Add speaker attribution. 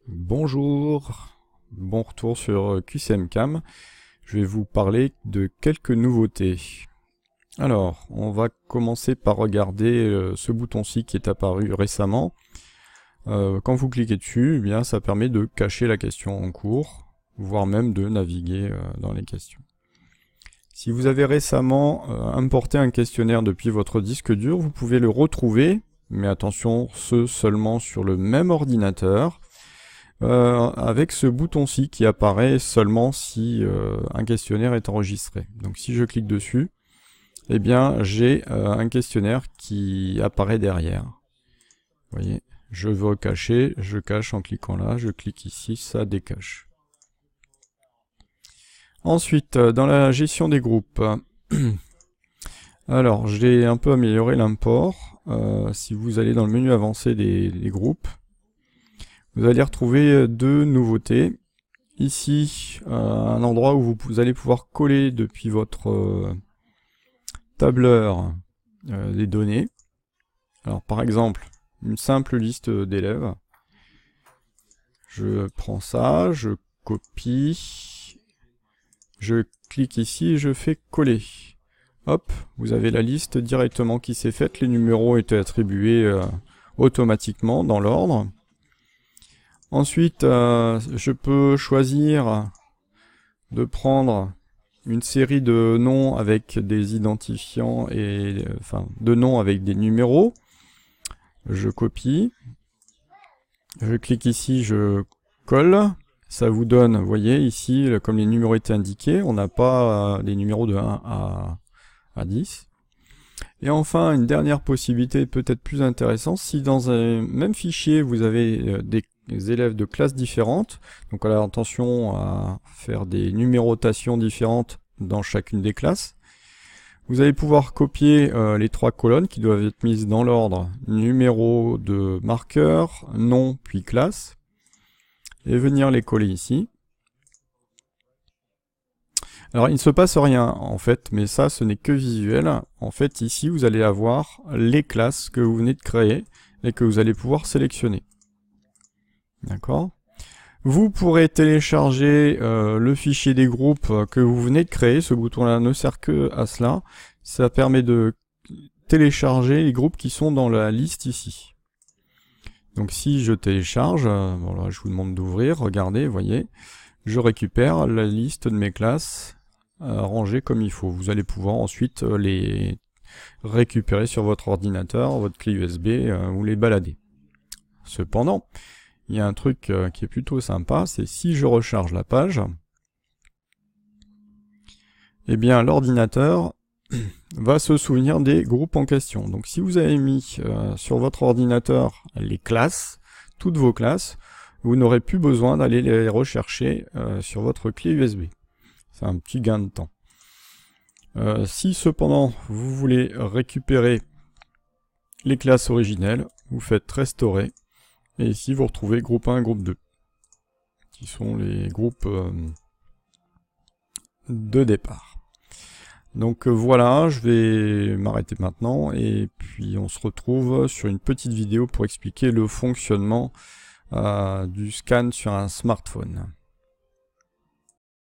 Speaker 1: Bonjour, bon retour sur QCM-Cam. Je vais vous parler de quelques nouveautés. Alors, on va commencer par regarder ce bouton-ci qui est apparu récemment. Quand vous cliquez dessus, eh bien, ça permet de cacher la question en cours, voire même de naviguer dans les questions. Si vous avez récemment importé un questionnaire depuis votre disque dur, vous pouvez le retrouver, mais attention, ce seulement sur le même ordinateur, avec ce bouton-ci qui apparaît seulement si un questionnaire est enregistré. Donc si je clique dessus, eh bien j'ai un questionnaire qui apparaît derrière. Vous voyez, je veux cacher, je cache en cliquant là, je clique ici, ça décache. Ensuite, dans la gestion des groupes, alors j'ai un peu amélioré l'import. Si vous allez dans le menu avancé des groupes, vous allez retrouver deux nouveautés. Ici, un endroit où vous allez pouvoir coller depuis votre tableur les données. Alors par exemple, une simple liste d'élèves. Je prends ça, je copie, je clique ici et je fais coller. Hop, vous avez la liste directement qui s'est faite. Les numéros étaient attribués automatiquement dans l'ordre. Ensuite, je peux choisir de prendre une série de noms avec des identifiants et de noms avec des numéros. Je copie. Je clique ici, je colle. Ça vous donne, vous voyez ici, comme les numéros étaient indiqués, on n'a pas les numéros de 1 à 10. Et enfin, une dernière possibilité peut-être plus intéressante, si dans un même fichier vous avez des élèves de classes différentes, donc alors attention à faire des numérotations différentes dans chacune des classes, vous allez pouvoir copier les trois colonnes qui doivent être mises dans l'ordre numéro de marqueur, nom puis classe, et venir les coller ici. Alors il ne se passe rien en fait, mais ça ce n'est que visuel. En fait ici vous allez avoir les classes que vous venez de créer et que vous allez pouvoir sélectionner. D'accord ? Vous pourrez télécharger le fichier des groupes que vous venez de créer. Ce bouton-là ne sert que à cela. Ça permet de télécharger les groupes qui sont dans la liste ici. Donc si je télécharge, voilà, je vous demande d'ouvrir, regardez, voyez, je récupère la liste de mes classes rangées comme il faut. Vous allez pouvoir ensuite les récupérer sur votre ordinateur, votre clé USB ou les balader. Cependant, il y a un truc qui est plutôt sympa, c'est si je recharge la page, eh bien l'ordinateur va se souvenir des groupes en question. Donc si vous avez mis sur votre ordinateur les classes, toutes vos classes, vous n'aurez plus besoin d'aller les rechercher sur votre clé USB. C'est un petit gain de temps. Si cependant vous voulez récupérer les classes originelles, vous faites restaurer. Et ici vous retrouvez groupe 1 et groupe 2, qui sont les groupes de départ. Donc voilà, je vais m'arrêter maintenant et puis on se retrouve sur une petite vidéo pour expliquer le fonctionnement du scan sur un smartphone.